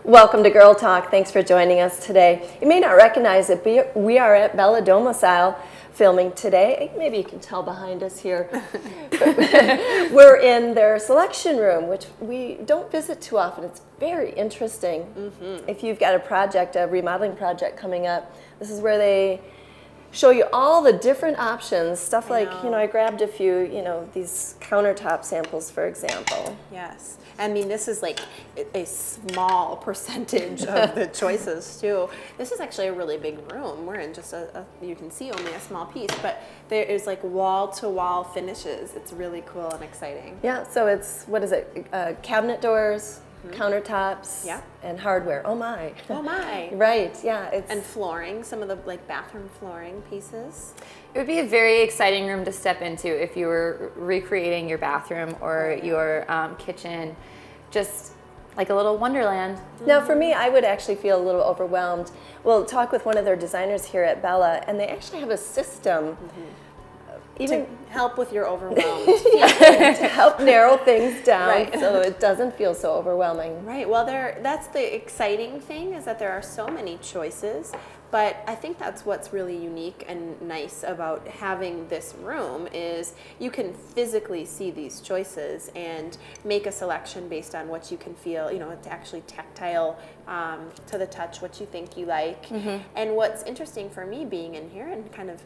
Welcome to Girl Talk. Thanks for joining us today. You may not recognize it, but we are at Bella Domicile filming today. Maybe you can tell behind us here. We're in their selection room, which we don't visit too often. It's very interesting. If you've got a project, a remodeling project coming up, this is where they show you all the different options. Stuff like, I grabbed a few, these countertop samples, for example. Yes. I mean, this is like a small percentage of the choices, too. This is actually a really big room. We're in just you can see only a small piece, but there is like wall-to-wall finishes. It's really cool and exciting. Yeah, so it's, what is it, cabinet doors, countertops, and hardware. Oh my. Oh my. Right, yeah. And flooring, some of the like bathroom flooring pieces. It would be a very exciting room to step into if you were recreating your bathroom or your kitchen, just like a little wonderland. Now for me, I would actually feel a little overwhelmed. We'll talk with one of their designers here at Bella, and they actually have a system Even to help with your overwhelmed to help narrow things down so it doesn't feel so overwhelming. Right, well that's the exciting thing, is that there are so many choices, but I think that's what's really unique and nice about having this room is you can physically see these choices and make a selection based on what you can feel, it's actually tactile to the touch, what you think you like. And what's interesting for me being in here and kind of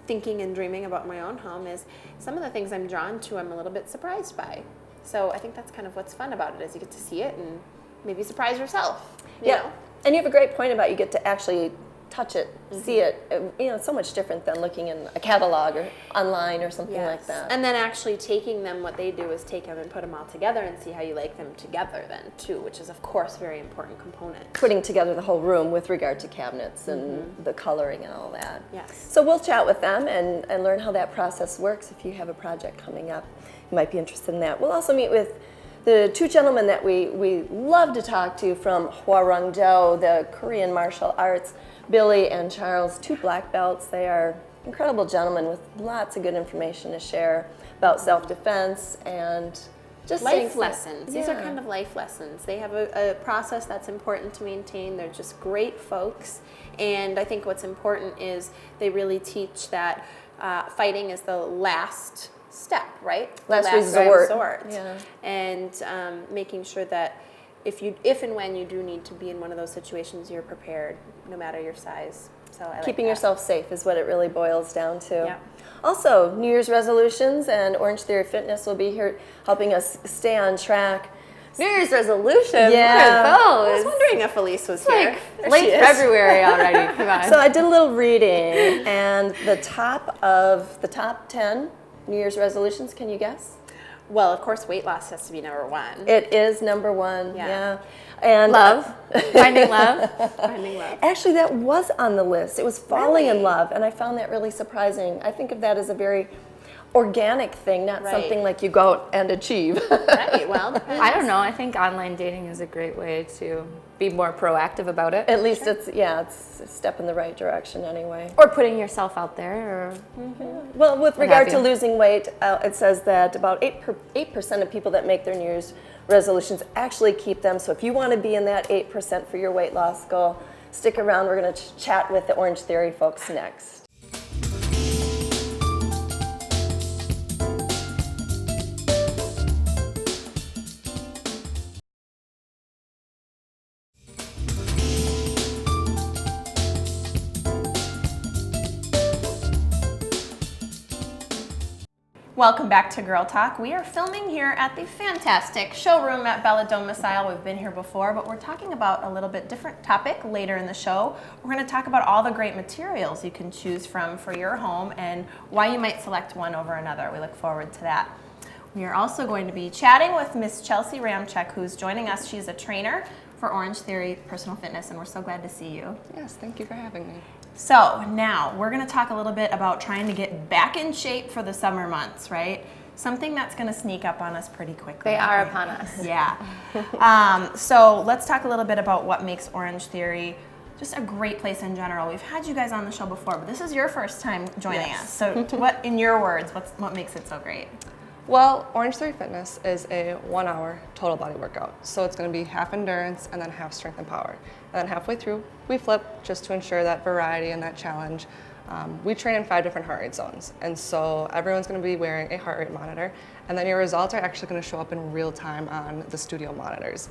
thinking and dreaming about my own home is some of the things I'm drawn to, I'm a little bit surprised by. So I think that's kind of what's fun about it, is you get to see it and maybe surprise yourself. You know? And you have a great point about you get to actually touch it, see it. It's so much different than looking in a catalog or online or something like that. And then actually taking them, what they do is take them and put them all together and see how you like them together then too, which is of course a very important component. Putting together the whole room with regard to cabinets and the coloring and all that. Yes. So we'll chat with them and learn how that process works. If you have a project coming up, you might be interested in that. We'll also meet with the two gentlemen that we love to talk to from Hwarangdo, the Korean martial arts. Billy and Charles, two black belts. They are incredible gentlemen with lots of good information to share about self-defense and just life lessons. These are kind of life lessons. They have a process that's important to maintain. They're just great folks. And I think what's important is they really teach that fighting is the last step, right? Last resort. Yeah. And making sure that if and when you do need to be in one of those situations, you're prepared, no matter your size. So I keeping yourself safe is what it really boils down to. Yeah. Also, New Year's resolutions, and Orange Theory Fitness will be here helping us stay on track. New Year's resolutions? Yeah. What are those? I was wondering if Elise was here. Like late February already. Come on. So I did a little reading, and the top 10 New Year's resolutions, can you guess? Well, of course, weight loss has to be number one. It is number one, And love, finding love. Finding love. Actually, that was on the list. It was falling in love, and I found that really surprising. I think of that as a very organic thing, not something like you go out and achieve. Right, well, I don't know. I think online dating is a great way to be more proactive about it. At least it's a step in the right direction anyway. Or putting yourself out there. Or Well, with regard to losing weight, it says that about 8% of people that make their New Year's resolutions actually keep them. So if you want to be in that 8% for your weight loss goal, stick around. We're going to chat with the Orange Theory folks next. Welcome back to Girl Talk. We are filming here at the fantastic showroom at Bella Domicile. We've been here before, but we're talking about a little bit different topic later in the show. We're going to talk about all the great materials you can choose from for your home and why you might select one over another. We look forward to that. We are also going to be chatting with Miss Chelsea Ramchek, who's joining us. She's a trainer for Orange Theory Personal Fitness, and we're so glad to see you. Yes, thank you for having me. So now we're going to talk a little bit about trying to get back in shape for the summer months, right? Something that's going to sneak up on us pretty quickly. they are upon us. Yeah. So let's talk a little bit about what makes Orange Theory just a great place in general. We've had you guys on the show before, but this is your first time joining us. So what, in your words, what makes it so great? Well, Orange Theory Fitness is a 1 hour total body workout. So it's going to be half endurance and then half strength and power. And then halfway through, we flip just to ensure that variety and that challenge. We train in 5 different heart rate zones. And so everyone's going to be wearing a heart rate monitor. And then your results are actually going to show up in real time on the studio monitors.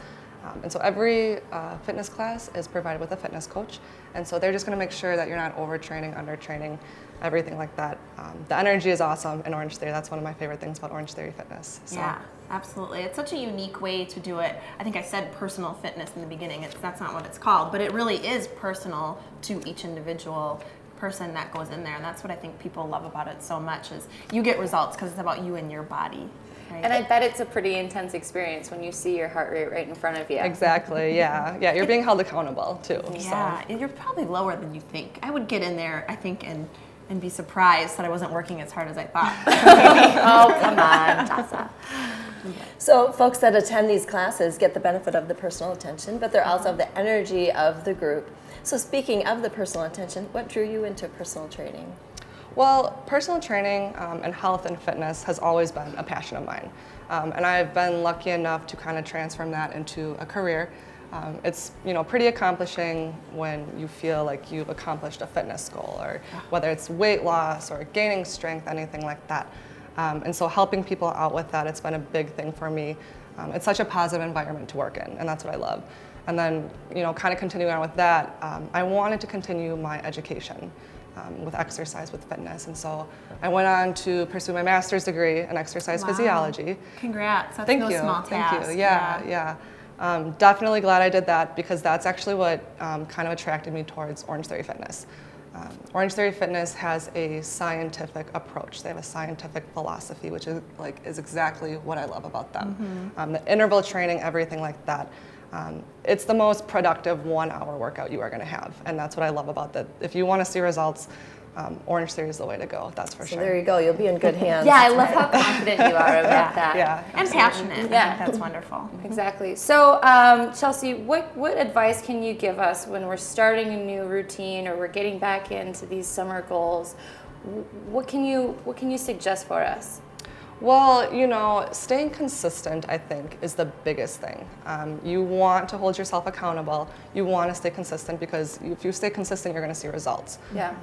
And so every fitness class is provided with a fitness coach. And so they're just going to make sure that you're not overtraining, undertraining, everything like that. The energy is awesome in Orange Theory. That's one of my favorite things about Orange Theory Fitness. So. Yeah, absolutely. It's such a unique way to do it. I think I said personal fitness in the beginning. That's not what it's called, but it really is personal to each individual person that goes in there. And that's what I think people love about it so much is you get results because it's about you and your body. Right? And I bet it's a pretty intense experience when you see your heart rate right in front of you. Exactly, yeah. Yeah, you're being held accountable too. Yeah, So. and you're probably lower than you think. I would get in there, I think, and be surprised that I wasn't working as hard as I thought. Oh, come on, Tessa. So folks that attend these classes get the benefit of the personal attention, but they're also have the energy of the group. So speaking of the personal attention, what drew you into personal training? Well, personal training and health and fitness has always been a passion of mine. And I've been lucky enough to kind of transform that into a career. It's pretty accomplishing when you feel like you've accomplished a fitness goal, or whether it's weight loss or gaining strength, anything like that. And so helping people out with that, it's been a big thing for me. It's such a positive environment to work in, and that's what I love. And then, kind of continuing on with that, I wanted to continue my education with exercise, with fitness. And so I went on to pursue my master's degree in exercise physiology. Congrats. That's Thank no you. small task. Thank you. Yeah. Definitely glad I did that because that's actually what kind of attracted me towards Orange Theory Fitness. Orange Theory Fitness has a scientific approach. They have a scientific philosophy, which is exactly what I love about them. The interval training, everything like that. It's the most productive 1 hour workout you are going to have, and that's what I love about that. If you want to see results, Orange Theory is the way to go. That's for So sure. there you go. You'll be in good hands. Yeah, I love how confident you are about that. Yeah. And passionate. Yeah. I think that's wonderful. Exactly. So, Chelsea, what advice can you give us when we're starting a new routine or we're getting back into these summer goals? What can you suggest for us? Well, staying consistent, I think, is the biggest thing. You want to hold yourself accountable. You want to stay consistent because if you stay consistent, you're going to see results. Yeah.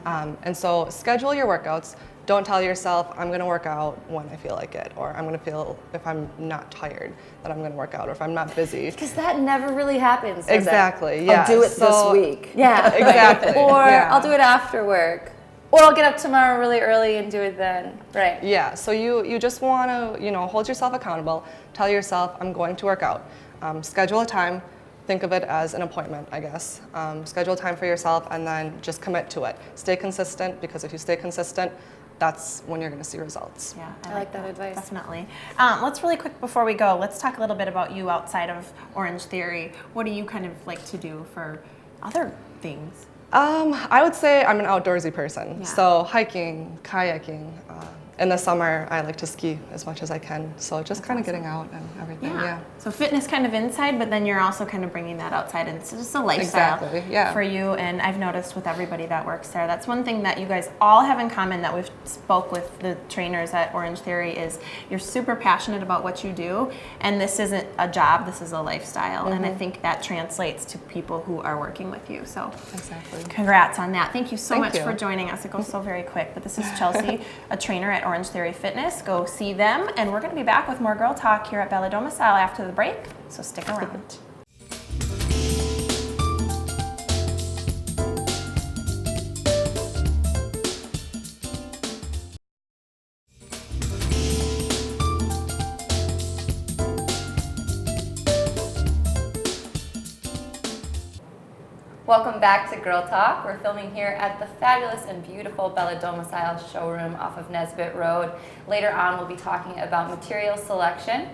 And so schedule your workouts. Don't tell yourself, I'm going to work out when I feel like it, or I'm going to feel, if I'm not tired, that I'm going to work out, or if I'm not busy. Because that never really happens, does Exactly, yeah. I'll do it this week. Yeah. Exactly. Or yeah. I'll do it after work. Or I'll get up tomorrow really early and do it then. Right. Yeah, so you just want to, hold yourself accountable. Tell yourself, I'm going to work out. Schedule a time. Think of it as an appointment, I guess. Schedule time for yourself and then just commit to it. Stay consistent, because if you stay consistent, that's when you're going to see results. Yeah, I like that advice. Definitely. Let's really quick before we go, let's talk a little bit about you outside of Orange Theory. What do you kind of like to do for other things? I would say I'm an outdoorsy person. Yeah. So hiking, kayaking. In the summer, I like to ski as much as I can. So just kind of getting out and everything. Yeah. So fitness kind of inside, but then you're also kind of bringing that outside, and it's just a lifestyle for you. And I've noticed with everybody that works there, that's one thing that you guys all have in common that we've spoke with the trainers at Orange Theory is you're super passionate about what you do, and this isn't a job, this is a lifestyle. And I think that translates to people who are working with you. So Exactly. congrats on that. Thank you so Thank much you. for joining us. It goes so very quick, but this is Chelsea, a trainer at Orange Theory Fitness. Go see them, and we're going to be back with more Girl Talk here at Bella Domicile after the break, so stick around. Welcome back to Girl Talk. We're filming here at the fabulous and beautiful Bella Domicile showroom off of Nesbitt Road. Later on, we'll be talking about material selection.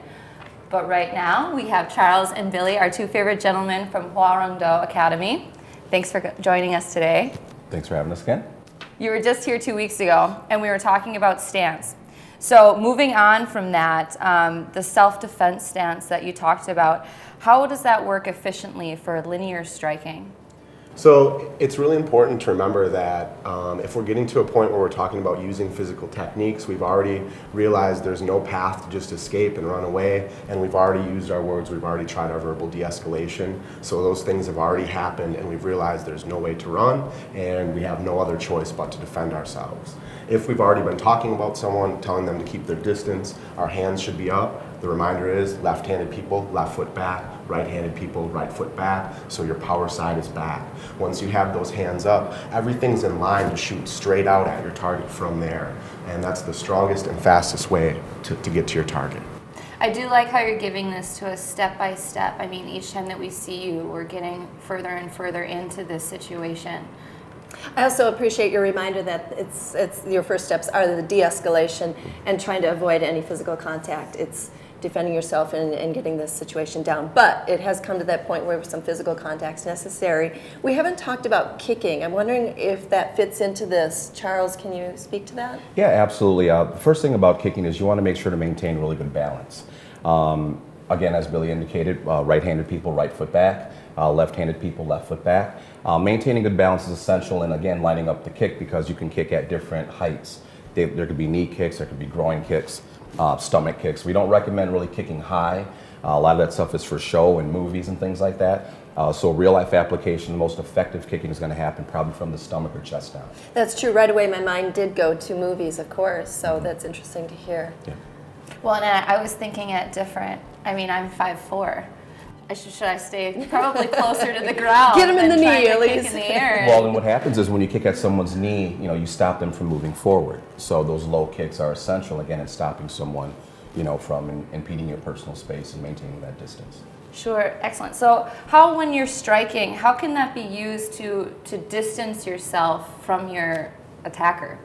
But right now, we have Charles and Billy, our two favorite gentlemen from Hwarangdo Academy. Thanks for joining us today. Thanks for having us again. You were just here 2 weeks ago, and we were talking about stance. So moving on from that, the self-defense stance that you talked about, how does that work efficiently for linear striking? So it's really important to remember that if we're getting to a point where we're talking about using physical techniques, we've already realized there's no path to just escape and run away, and we've already used our words, we've already tried our verbal de-escalation. So those things have already happened, and we've realized there's no way to run, and we have no other choice but to defend ourselves. If we've already been talking about someone, telling them to keep their distance, our hands should be up. The reminder is left-handed people, left foot back, right-handed people, right foot back, so your power side is back. Once you have those hands up, everything's in line to shoot straight out at your target from there. And that's the strongest and fastest way to get to your target. I do like how you're giving this to us step by step. I mean, each time that we see you, we're getting further and further into this situation. I also appreciate your reminder that it's your first steps are the de-escalation and trying to avoid any physical contact. It's defending yourself and getting this situation down. But it has come to that point where some physical contact's necessary. We haven't talked about kicking. I'm wondering if that fits into this. Charles, can you speak to that? Yeah, absolutely. The first thing about kicking is you want to make sure to maintain really good balance. Again, as Billy indicated, right-handed people, right foot back. Left-handed people, left foot back. Maintaining good balance is essential, and again, lining up the kick because you can kick at different heights. There could be knee kicks, there could be groin kicks, stomach kicks. We don't recommend really kicking high. A lot of that stuff is for show and movies and things like that. So real life application, the most effective kicking is going to happen probably from the stomach or chest down. That's true. Right away, my mind did go to movies, of course, so that's interesting to hear. Yeah. Well, and I was thinking at different, I mean, I'm 5'4". Should I stay probably closer to the ground? Get him in the than knee, trying to at kick least. in the air. Well, and what happens is when you kick at someone's knee, you stop them from moving forward. So those low kicks are essential, again, in stopping someone, from impeding your personal space and maintaining that distance. Sure, excellent. So how, when you're striking, how can that be used to distance yourself from your attacker?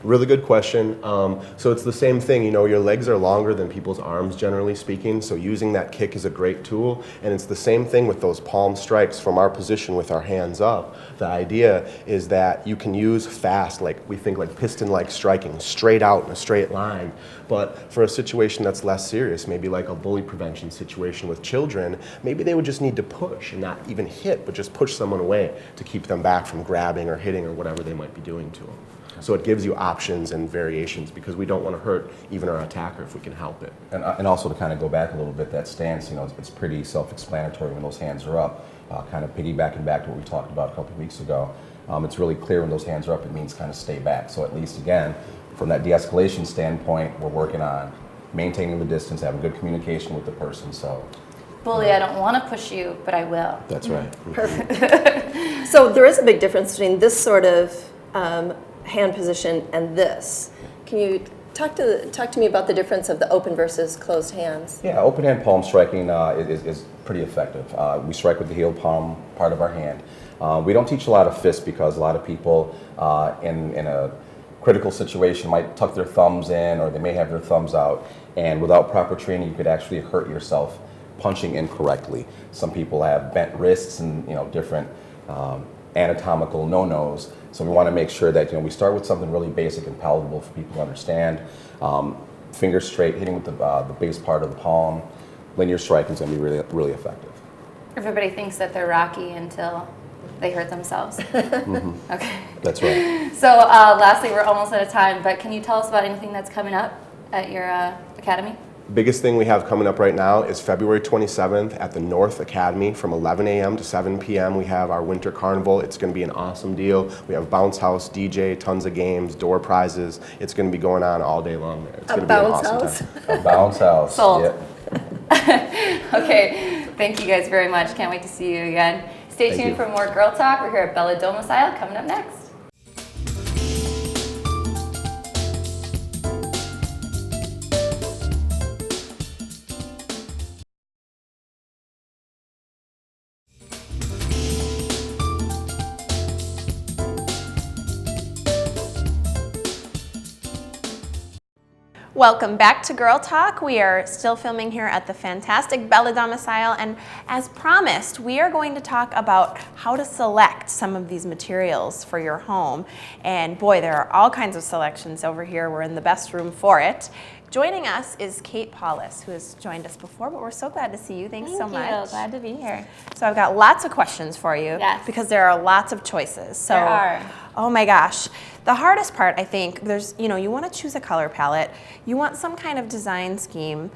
Really good question. So it's the same thing, your legs are longer than people's arms, generally speaking, so using that kick is a great tool. And it's the same thing with those palm strikes from our position with our hands up. The idea is that you can use fast, we think like piston-like striking, straight out in a straight line. But for a situation that's less serious, maybe like a bully prevention situation with children, maybe they would just need to push and not even hit, but just push someone away to keep them back from grabbing or hitting or whatever they might be doing to them. So it gives you options and variations because we don't want to hurt even our attacker if we can help it. And also to kind of go back a little bit, that stance, it's pretty self-explanatory when those hands are up. Kind of piggybacking back to what we talked about a couple of weeks ago. It's really clear when those hands are up, it means kind of stay back. So at least, again, from that de-escalation standpoint, we're working on maintaining the distance, having good communication with the person. So, Bully, I don't want to push you, but I will. That's right. Perfect. So there is a big difference between this sort of hand position and this. Can you talk to me about the difference of the open versus closed hands? yeah, open hand palm striking is pretty effective. We strike with the heel palm part of our hand. We don't teach a lot of fists because a lot of people in a critical situation might tuck their thumbs in or they may have their thumbs out, and without proper training you could actually hurt yourself punching incorrectly. Some people have bent wrists and different anatomical no-nos. So we want to make sure that we start with something really basic and palatable for people to understand. Fingers straight, hitting with the base part of the palm. Linear striking is going to be really, really effective. Everybody thinks that they're Rocky until they hurt themselves. Mm-hmm. Okay. That's right. So lastly, we're almost out of time, but can you tell us about anything that's coming up at your academy? Biggest thing we have coming up right now is February 27th at the North Academy from 11 a.m. to 7 p.m. We have our winter carnival. It's going to be an awesome deal. We have bounce house, DJ, tons of games, door prizes. It's going to be going on all day long there. It's going to be an awesome time. A bounce house. Sold. Yep. Okay, thank you guys very much. Can't wait to see you again. Stay Thank tuned you. for more Girl Talk. We're here at Bella Domicile coming up next. Welcome back to Girl Talk. We are still filming here at the fantastic Bella Domicile, and as promised, we are going to talk about how to select some of these materials for your home. And boy, there are all kinds of selections over here. We're in the best room for it. Joining us is Kate Paulus, who has joined us before, but we're so glad to see you. Thanks so much. Thank you. Glad to be here. So I've got lots of questions for you because there are lots of choices. So, there are. Oh my gosh. The hardest part, I think, you want to choose a color palette. You want some kind of design scheme.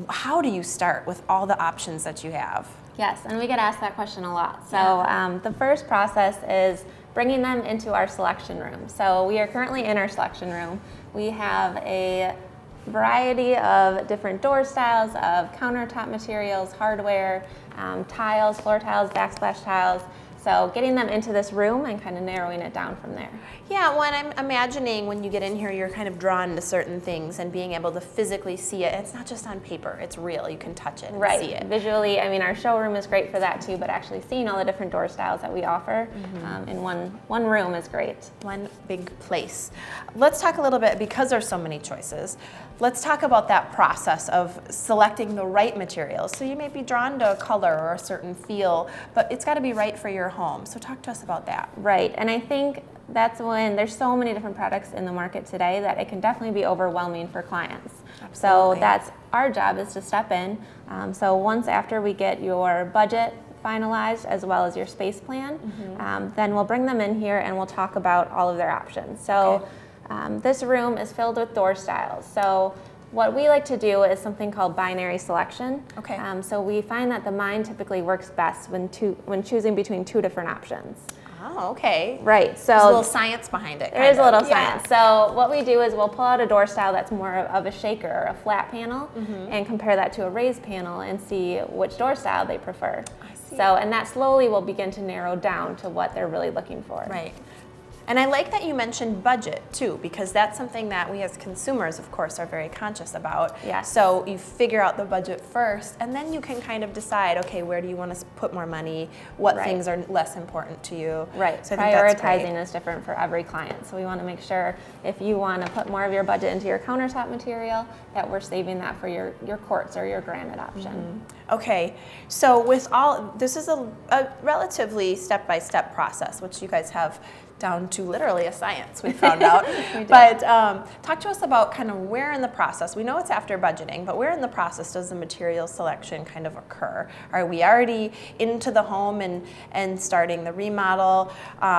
How do you start with all the options that you have? Yes, and we get asked that question a lot. So the first process is bringing them into our selection room. So we are currently in our selection room. We have a variety of different door styles, of countertop materials, hardware, tiles, floor tiles, backsplash tiles. So getting them into this room and kind of narrowing it down from there. Yeah, well, and I'm imagining when you get in here, you're kind of drawn to certain things and being able to physically see it. It's not just on paper, it's real. You can touch it and see it. Visually, I mean, our showroom is great for that too, but actually seeing all the different door styles that we offer in one room is great. One big place. Let's talk a little bit, because there's so many choices, let's talk about that process of selecting the right materials. So you may be drawn to a color or a certain feel, but it's got to be right for your home. So talk to us about that. Right, and I think that's when there's so many different products in the market today that it can definitely be overwhelming for clients. Absolutely. So that's our job, is to step in. So once after we get your budget finalized as well as your space plan, then we'll bring them in here and we'll talk about all of their options. So this room is filled with door styles. So what we like to do is something called binary selection. Okay. So we find that the mind typically works best when choosing between two different options. Oh, okay. Right. So there's a little science behind it. There is a little science. So what we do is we'll pull out a door style that's more of a shaker or a flat panel and compare that to a raised panel and see which door style they prefer. I see. So, and that slowly will begin to narrow down to what they're really looking for. Right. And I like that you mentioned budget too, because that's something that we as consumers, of course, are very conscious about. Yes. So you figure out the budget first, and then you can kind of decide, okay, where do you want to put more money? What things are less important to you? Right. So I think that's prioritizing great. is different for every client. So we want to make sure if you want to put more of your budget into your countertop material, that we're saving that for your quartz or your granite option. Okay, so with this is a relatively step-by-step process, which you guys have down to literally a science, we found out. But talk to us about kind of where in the process, we know it's after budgeting, but where in the process does the material selection kind of occur? Are we already into the home and starting the remodel?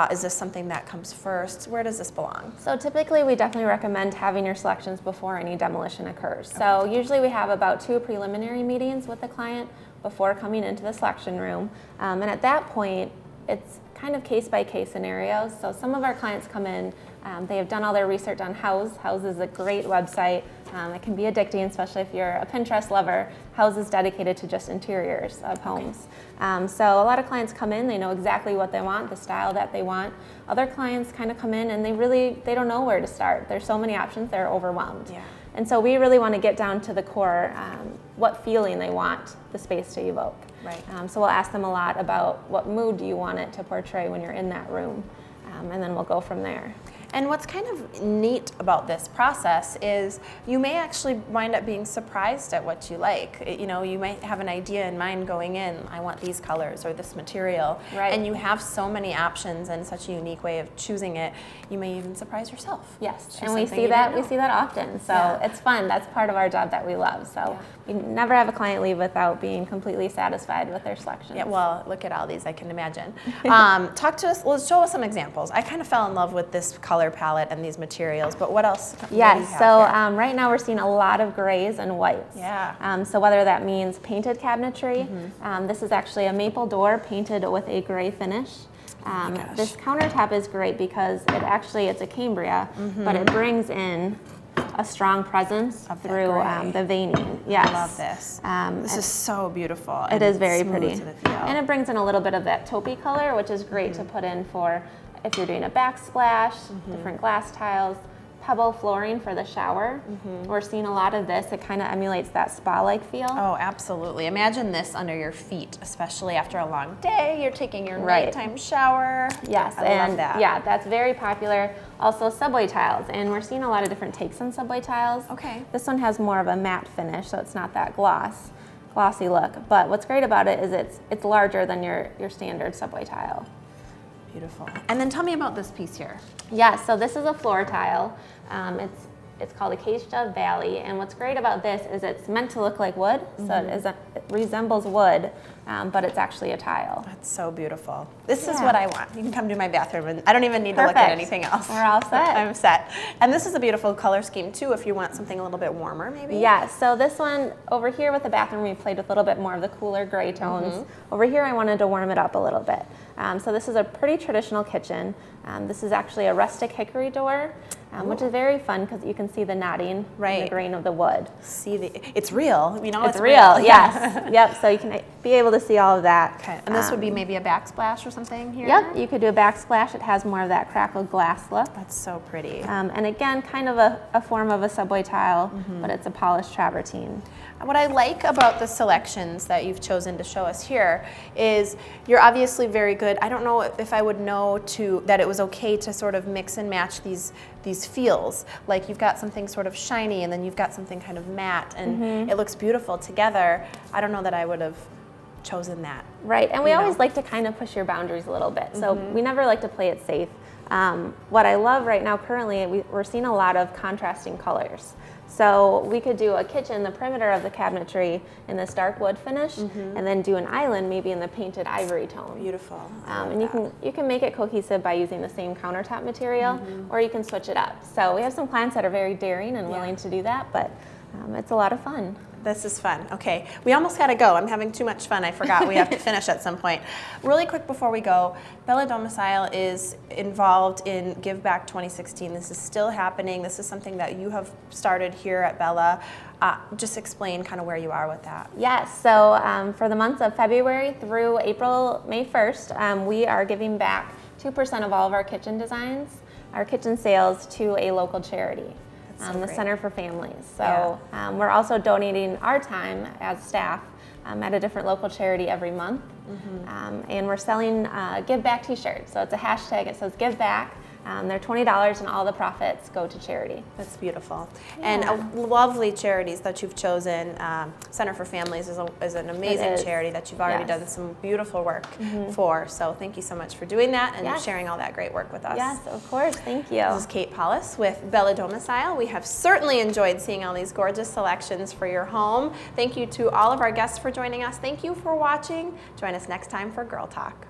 Is this something that comes first? Where does this belong? So typically we definitely recommend having your selections before any demolition occurs. So usually we have about 2 preliminary meetings with the client before coming into the selection room. And at that point, it's kind of case-by-case scenarios. So some of our clients come in, they have done all their research on Houzz. Houzz is a great website. It can be addicting, especially if you're a Pinterest lover. Houzz is dedicated to just interiors of homes. So a lot of clients come in, they know exactly what they want, the style that they want. Other clients kind of come in and they don't know where to start. There's so many options, they're overwhelmed. Yeah. And so we really want to get down to the core, what feeling they want the space to evoke. Right. So we'll ask them a lot about what mood do you want it to portray when you're in that room, and then we'll go from there. And what's kind of neat about this process is you may actually wind up being surprised at what you like. You know, you might have an idea in mind going in, I want these colors or this material. Right. And you have so many options and such a unique way of choosing it, you may even surprise yourself. Yes, Choose and we something see you that didn't know. often. So Yeah. it's fun. That's part of our job that we love. So we never have a client leave without being completely satisfied with their selection. Yeah, well, look at all these, I can imagine. Talk to us, let's show us some examples. I kind of fell in love with this color palette and these materials, but what else? What do you Yes, have so here? right now we're seeing a lot of grays and whites. Yeah. So whether that means painted cabinetry, this is actually a maple door painted with a gray finish. This countertop is great because it's a Cambria, but it brings in a strong presence Of that through gray. the veining. Yes. I love this. This is so beautiful. It is very smooth pretty. to the feel. And it brings in a little bit of that taupey color, which is great to put in for if you're doing a backsplash, different glass tiles, pebble flooring for the shower. We're seeing a lot of this. It kind of emulates that spa-like feel. Oh, absolutely. Imagine this under your feet, especially after a long day. You're taking your Right. nighttime shower. Yes, I and love that. yeah, that's very popular. Also subway tiles, and we're seeing a lot of different takes on subway tiles. Okay. This one has more of a matte finish, so it's not that glossy look. But what's great about it is it's larger than your standard subway tile. Beautiful. And then tell me about this piece here. Yeah, so this is a floor tile. It's It's called Acacia Valley, and what's great about this is it's meant to look like wood, so it resembles wood, but it's actually a tile. That's so beautiful. This is Yeah. what I want. You can come to my bathroom, and I don't even need to look at Perfect. anything else. We're all set. I'm set. And this is a beautiful color scheme too, if you want something a little bit warmer, maybe. Yeah, so this one over here with the bathroom, we played with a little bit more of the cooler gray tones. Over here, I wanted to warm it up a little bit. So this is a pretty traditional kitchen. This is actually a rustic hickory door, which is very fun because you can see the knotting in Right. the grain of the wood. See, it's real. You know, It's real, yes. Yep, so you can be able to see all of that. Okay. And this would be maybe a backsplash or something here? Yep, you could do a backsplash. It has more of that crackled glass look. That's so pretty. And again, kind of a form of a subway tile, but it's a polished travertine. What I like about the selections that you've chosen to show us here is you're obviously very good. I don't know if I would know that it was okay to sort of mix and match these feels. Like you've got something sort of shiny and then you've got something kind of matte and it looks beautiful together. I don't know that I would have chosen that. Right, and we You know. always like to kind of push your boundaries a little bit. So we never like to play it safe. What I love right now currently, we're seeing a lot of contrasting colors. So we could do a kitchen, the perimeter of the cabinetry in this dark wood finish, and then do an island maybe in the painted ivory tone. Beautiful. And you can make it cohesive by using the same countertop material, or you can switch it up. So we have some clients that are very daring and willing to do that, but it's a lot of fun. This is fun. Okay, we almost got to go. I'm having too much fun. I forgot we have to finish at some point. Really quick before we go, Bella Domicile is involved in Give Back 2016. This is still happening. This is something that you have started here at Bella. Just explain kind of where you are with that. Yes, so for the months of February through May 1st, we are giving back 2% of all of our kitchen designs, our kitchen sales, to a local charity. The great. Center for Families. So we're also donating our time as staff at a different local charity every month. And we're selling Give Back t-shirts. So it's a hashtag, it says Give Back. They're $20 and all the profits go to charity. That's beautiful. And lovely charities that you've chosen. Center for Families is an amazing charity that you've already done some beautiful work for. So thank you so much for doing that and sharing all that great work with us. Yes, of course. Thank you. This is Kate Paulus with Bella Domicile. We have certainly enjoyed seeing all these gorgeous selections for your home. Thank you to all of our guests for joining us. Thank you for watching. Join us next time for Girl Talk.